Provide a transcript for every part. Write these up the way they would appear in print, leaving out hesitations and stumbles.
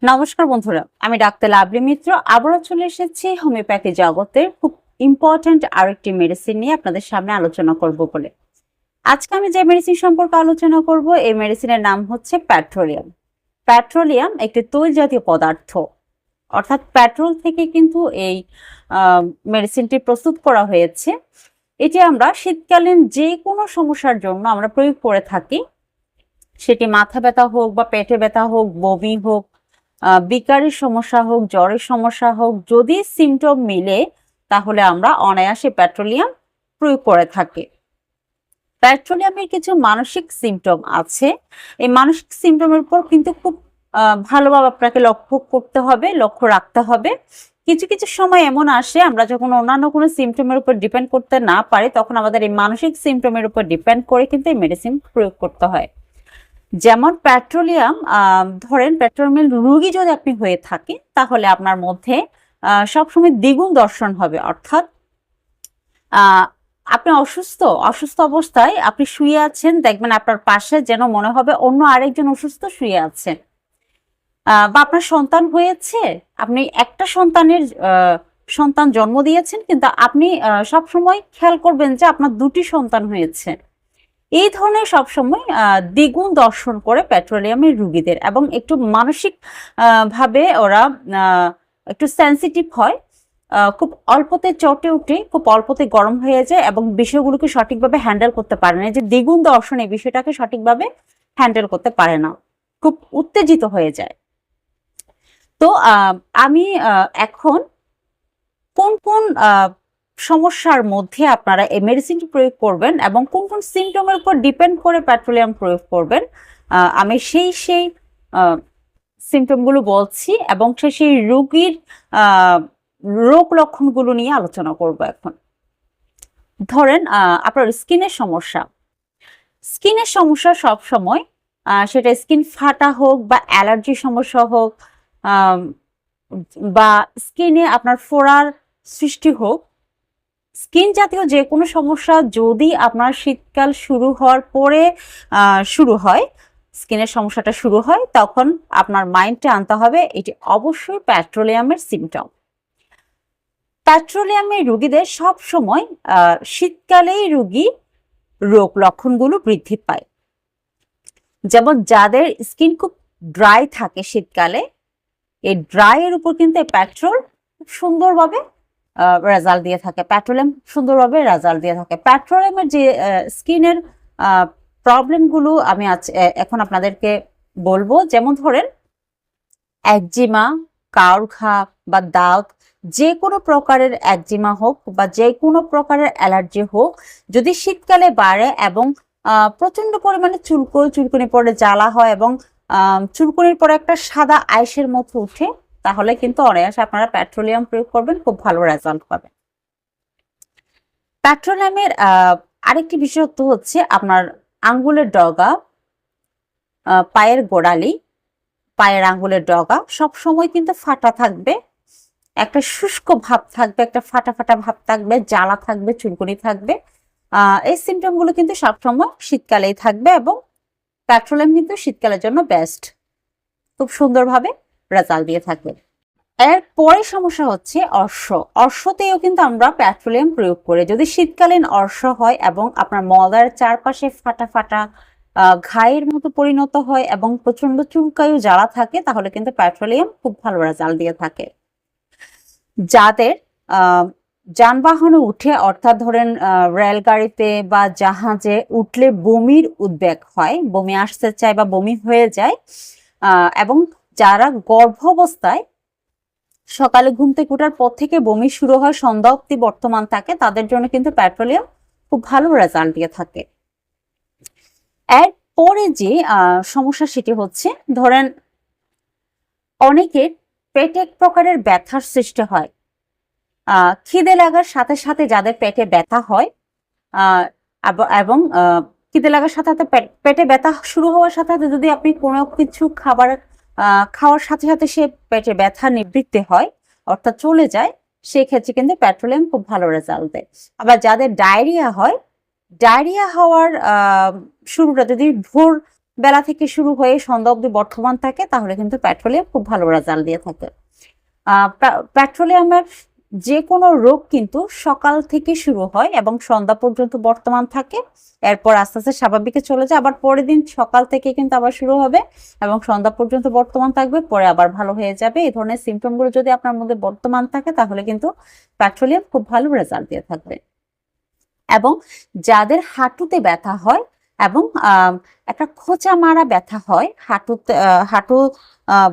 নমস্কার বন্ধুরা, আমি ডাক্তার লাভলি মিত্র আবারও চলে এসেছি হোমিওপ্যাথি জগতের খুব ইম্পর্ট্যান্ট আরেকটি মেডিসিন নিয়ে আপনাদের সামনে আলোচনা করব বলে। আজকে আমি যে মেডিসিন সম্পর্কে আলোচনা করব এই মেডিসিনের নাম হচ্ছে পেট্রোলিয়াম। পেট্রোলিয়াম একটি তৈল জাতীয় পদার্থ, অর্থাৎ পেট্রোল থেকে কিন্তু এই মেডিসিনটি প্রস্তুত করা হয়েছে। এটি আমরা শীতকালীন যে কোনো সমস্যার জন্য আমরা প্রয়োগ করে থাকি, সেটি মাথা ব্যথা হোক বা পেটে ব্যথা হোক, বমি হোক, বিকারের সমস্যা হোক, জ্বরের সমস্যা হোক, যদি সিমটম মিলে তাহলে আমরা অনায়াসে পেট্রোলিয়াম প্রয়োগ করে থাকি। পেট্রোলিয়ামের কিছু মানসিক সিমটম আছে। এই মানসিক সিমটমের উপর কিন্তু খুব ভালোভাবে আপনাকে লক্ষ্য রাখতে হবে। কিছু কিছু সময় এমন আসে আমরা যখন অন্যান্য কোনো সিমটমের উপর ডিপেন্ড করতে না পারি, তখন আমাদের এই মানসিক সিমটমের উপর ডিপেন্ড করে কিন্তু এই মেডিসিন প্রয়োগ করতে হয়। যেমন পেট্রোলিয়াম, ধরেন পেট্রোলিয়াম রোগী যদি আপনি হয়ে থাকেন তাহলে আপনার মধ্যে সবসময় দ্বিগুণ দর্শন হবে, অর্থাৎ আপনি অসুস্থ অবস্থায় আপনি শুয়ে আছেন, দেখবেন আপনার পাশে যেন মনে হবে অন্য আরেকজন অসুস্থ শুয়ে আছে। বা আপনার সন্তান হয়েছে, আপনি একটা সন্তান জন্ম দিয়েছেন, কিন্তু আপনি সবসময় খেয়াল করবেন যে আপনার দুটি সন্তান হয়েছে। এই ধরনের সবসময় দ্বিগুণ দর্শন করে পেট্রোলিয়ামের রোগীদের, এবং একটু মানসিক ভাবে ওরা একটু সেন্সিটিভ হয়, খুব অল্পতে চটে উঠে, খুব অল্পতে গরম হয়ে যায় এবং বিষয়গুলোকে সঠিকভাবে হ্যান্ডেল করতে পারে না। যে দ্বিগুণ দর্শন এই বিষয়টাকে সঠিকভাবে হ্যান্ডেল করতে পারে না, খুব উত্তেজিত হয়ে যায়। তো আমি এখন কোন কোন সমস্যার মধ্যে আপনারা এই মেডিসিনটি প্রয়োগ করবেন এবং কোন কোন সিমটমের উপর ডিপেন্ড করে পেট্রোলিয়াম প্রয়োগ করবেন, আমি সেই সিমটমগুলো বলছি এবং সেই রোগীর রোগ লক্ষণগুলো নিয়ে আলোচনা করব। এখন ধরেন আপনার স্কিনের সমস্যা সব সময়, সেটা স্কিন ফাটা হোক বা অ্যালার্জি সমস্যা হোক, বা স্কিনে আপনার ফোড়ার সৃষ্টি হোক, স্কিন জাতীয় যে কোনো সমস্যা যদি আপনার শীতকাল শুরু হওয়ার পরে শুরু হয়, স্কিনের সমস্যাটা শুরু হয়, তখন আপনার মাইন্ডে আনতে হবে এটি অবশ্যই পেট্রোলিয়ামের সিমটম। পেট্রোলিয়ামের রোগীদের সব সময় শীতকালেই রোগ লক্ষণগুলো বৃদ্ধি পায়। যেমন যাদের স্কিন খুব ড্রাই থাকে শীতকালে, এই ড্রাই এর উপর কিন্তু পেট্রোল খুব সুন্দরভাবে রেজাল্ট দিয়ে থাকে, পেট্রোলিয়াম সুন্দরভাবে রেজাল্ট দিয়ে থাকে। পেট্রোলিয়ামের যে স্কিনের প্রবলেমগুলো আমি এখন আপনাদেরকে বলবো, যেমন ধরেন একজিমা, কাউর ঘা বা দাগ, যে কোনো প্রকারের একজিমা হোক বা যে কোনো প্রকারের অ্যালার্জি হোক, যদি শীতকালে বাড়ে এবং প্রচন্ড পরিমাণে চুলকুনি পরে জ্বালা হয় এবং চুলকুনির পরে একটা সাদা আইসের মতো উঠে, তাহলে কিন্তু অনায়াসে আপনারা পেট্রোলিয়াম প্রয়োগ করবেন, খুব ভালো রেজাল্ট পাবেন। পেট্রোলিয়ামের আরেকটি বিশেষত্ব হচ্ছে আপনার আঙ্গুলের ডগা, পায়ের গোড়ালি, পায়ের আঙ্গুলের ডগা সব সময় কিন্তু ফাটা থাকবে, একটা শুষ্ক ভাব থাকবে, একটা ফাটা ফাটা ভাব থাকবে, জ্বালা থাকবে, চুলকুনি থাকবে। এই সিমটমগুলো কিন্তু সবসময় শীতকালেই থাকবে এবং পেট্রোলিয়াম কিন্তু শীতকালের জন্য বেস্ট, খুব সুন্দরভাবে রেজাল্ট দিয়ে থাকবে। এর পরে সমস্যা হচ্ছে অর্শতেও কিন্তু আমরা পেট্রোলিয়াম প্রয়োগ করি। যদি শীতকালীন অর্শ হয় এবং আপনার মলার চারপাশে ফাটা ফাটা ঘায়ের মতো পরিণত হয় এবং প্রচন্ড চুলকায়ু জ্বালা থাকে, তাহলে কিন্তু পেট্রোলিয়াম খুব ভালো রেজাল্ট দিয়ে থাকে। যাদের যানবাহনে উঠে, অর্থাৎ ধরেন রেলগাড়িতে বা জাহাজে উঠলে বমির উদ্বেগ হয়, বমি আসতে চায় বা বমি হয়ে যায়, এবং যারা গর্ভাবস্থায় সকালে ঘুম থেকে ওঠার পর থেকে বমি শুরু হয়, সন্ধ্যা অবধি বর্তমান থাকে, তাদের জন্য কিন্তু পেট্রোলিয়াম খুব ভালো রেজাল্ট দিয়ে থাকে। এরপরে যে সমস্যা সেটি হচ্ছে, ধরেন অনেকের পেটে এক প্রকারের ব্যথার সৃষ্টি হয়, খিদে লাগার সাথে সাথে যাদের পেটে ব্যথা হয়, এবং খিদে লাগার সাথে সাথে পেটে ব্যথা শুরু হওয়ার সাথে সাথে যদি আপনি কোনো কিছু খাবার খাওয়ার সাথে সাথে সে পেটে ব্যথা নিবৃত্তি হয়, অর্থাৎ চলে যায়, সেক্ষেত্রে কিন্তু পেট্রোলিয়াম খুব ভালো রেজাল্ট দেয়। আবার যাদের ডায়রিয়া হয়, ডায়রিয়া হওয়ার শুরুটা যদি ভোর বেলা থেকে শুরু হয়ে সন্ধ্যা অবধি বর্তমান থাকে তাহলে কিন্তু পেট্রোলিয়াম খুব ভালো রেজাল্ট দিয়ে থাকে। পেট্রোলিয়ামের যে কোনো রোগ কিন্তু সকাল থেকে শুরু হয় এবং সন্ধ্যা পর্যন্ত বর্তমান থাকে, এরপর আস্তে আস্তে স্বাভাবিকে চলে যায়, আবার পরের দিন সকাল থেকে কিন্তু আবার শুরু হবে এবং সন্ধ্যা পর্যন্ত বর্তমান থাকবে, পরে আবার ভালো হয়ে যাবে। এই ধরনের সিমটমগুলো যদি আপনার মধ্যে বর্তমান থাকে তাহলে কিন্তু পেট্রোলিয়াম খুব ভালো রেজাল্ট দিয়ে থাকবে। এবং যাদের হাঁটুতে ব্যথা হয় এবং একটা খোঁচা মারা ব্যথা হয় হাঁটুতে, হাঁটু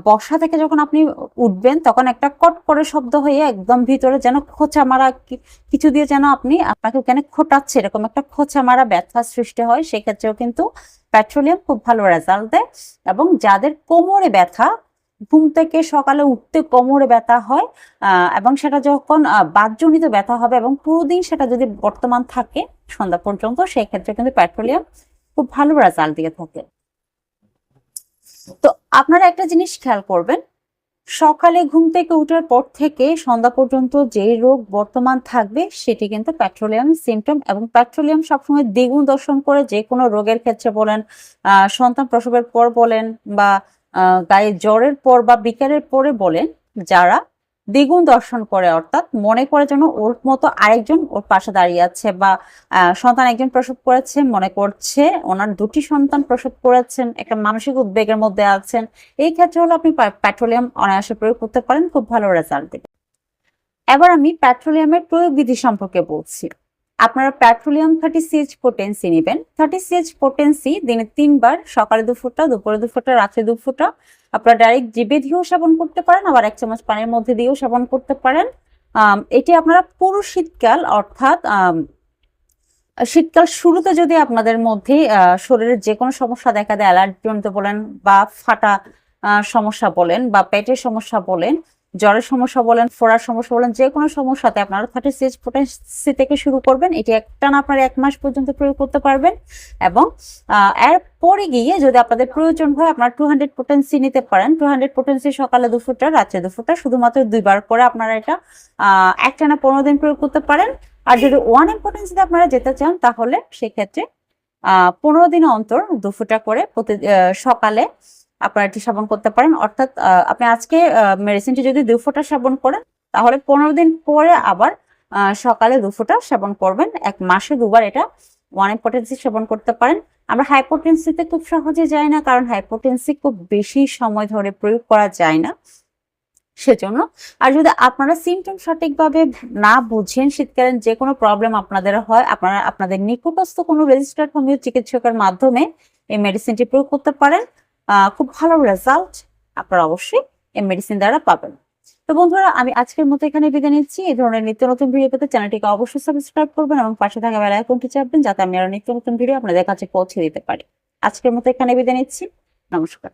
বসা থেকে যখন আপনি উঠবেন তখন একটা কট করে শব্দ হয়ে একদম ভিতরে যেন খোঁচা মারা কিছু দিয়ে যেন আপনাকে ওখানে খোটাচ্ছে, এরকম একটা খোঁচা মারা ব্যথা সৃষ্টি হয়, সেক্ষেত্রেও কিন্তু পেট্রোলিয়াম খুব ভালো রেজাল্ট দেয়। এবং যাদের কোমরে ব্যথা, ঘুম থেকে সকালে উঠতে কোমরে ব্যথা হয় এবং সেটা যখন বাতজনিত ব্যথা হবে এবং পুরো দিন সেটা যদি বর্তমান থাকে সন্ধ্যা পর্যন্ত, সেই ক্ষেত্রে কিন্তু পেট্রোলিয়াম খুব ভালো রেজাল্ট দিয়ে থাকে। তো আপনারা একটা জিনিস খেয়াল করবেন, সকালে ঘুম থেকে ওঠার পর থেকে সন্ধ্যা পর্যন্ত যে রোগ বর্তমান থাকবে সেটি কিন্তু পেট্রোলিয়াম সিমটম, এবং পেট্রোলিয়াম সবসময় দ্বিগুণ দর্শন করে যে কোনো রোগের ক্ষেত্রে বলেন, সন্তান প্রসবের পর বলেন বা গায়ে জ্বরের পর বা বিকারের পরে বলেন, যারা দ্বিগুণ দর্শন করে অর্থাৎ মনে করে যেন ওর মতো আরেকজন ওর পাশে দাঁড়িয়ে আছে, বা সন্তান একজন প্রসব করেছে মনে করছে ওনার দুটি সন্তান প্রসব করেছেন, একটা মানসিক উদ্বেগের মধ্যে আছেন, এই ক্ষেত্রে হলো আপনি পেট্রোলিয়াম অনায়াসে প্রয়োগ করতে পারেন, খুব ভালো রেজাল্ট দেবে। এবার আমি পেট্রোলিয়ামের প্রয়োগ বিধি সম্পর্কে বলছি। আপনারা পেট্রোলিয়াম 30 CH পোটেন্সি নেবেন। 30 CH পোটেন্সি দিনে 3 বার, সকালে 2 ফোঁটা, দুপুরে 2 ফোঁটা, রাত্রে 2 ফোঁটা। আপনারা ডাইরেক্ট জিভে দিয়েও সেবন করতে পারেন, আবার 1 চামচ পানির মধ্যে দিয়েও সেবন করতে পারেন। এটি আপনারা পুরো শীতকাল অর্থাৎ শীতকাল শুরুতে যদি আপনাদের মধ্যে শরীরের যে কোনো সমস্যা দেখা দেয়, অ্যালার্জি জনিত বলেন বা ফাটা সমস্যা বলেন বা পেটের সমস্যা বলেন, জ্বরের সমস্যা বলেন, ফোড়ার সমস্যা বলেন, যে কোনো সমস্যাতে আপনারা 30 CH পোটেন্সি থেকে শুরু করবেন। এটি একটানা আপনারা 1 মাস পর্যন্ত প্রয়োগ করতে পারবেন। এবং এর পরে গিয়ে যদি আপনাদের প্রয়োজন হয় আপনারা 200 পোটেন্সি নিতে পারেন। 200 পোটেন্সি সকালে 2 ফোঁটা, রাত্রে 2 ফোঁটা, শুধুমাত্র 2 বার করে আপনারা এটা একটানা 15 দিন প্রয়োগ করতে পারেন। আর যদি 1 পোটেন্সিতে আপনারা যেতে চান তাহলে সেক্ষেত্রে 15 দিন অন্তর 2 ফোঁটা করে প্রতি সকালে আপনারা এটি সেবন করতে পারেন। অর্থাৎ আপনি আজকে মেডিসিনটি যদি 2 ফোঁটা সেবন করেন তাহলে 15 দিন পরে আবার সকালে 2 ফোঁটা সেবন করবেন। 1 মাসে 2 বার এটা 1 পোটেন্সি সেবন করতে পারেন। আমরা হাইপোটেন্সিতে খুব সহজে যাই না, কারণ হাইপোটেন্সি খুব বেশি সময় ধরে প্রয়োগ করা যায় না, সেজন্য। আর যদি আপনারা সিমটম সঠিকভাবে না বুঝেন, শীতকালীন যে কোনো প্রবলেম আপনাদের হয়, আপনারা আপনাদের নিকটস্থ কোনো রেজিস্টার্ড হোমিও চিকিৎসকের মাধ্যমে এই মেডিসিনটি প্রয়োগ করতে পারেন। খুব ভালো রেজাল্ট আপনারা অবশ্যই এই মেডিসিন দ্বারা পাবেন। তো বন্ধুরা, আমি আজকের মতো এখানে বিদায় নিচ্ছি। এই ধরনের নিত্য নতুন ভিডিও পেতে চ্যানেলটিকে অবশ্যই সাবস্ক্রাইব করবেন এবং পাশে থাকা বেল আইকনটি চাপবেন যাতে আমি আরো নিত্য নতুন ভিডিও আপনাদের কাছে পৌঁছে দিতে পারি। আজকের মতো এখানে বিদায় নিচ্ছি। নমস্কার।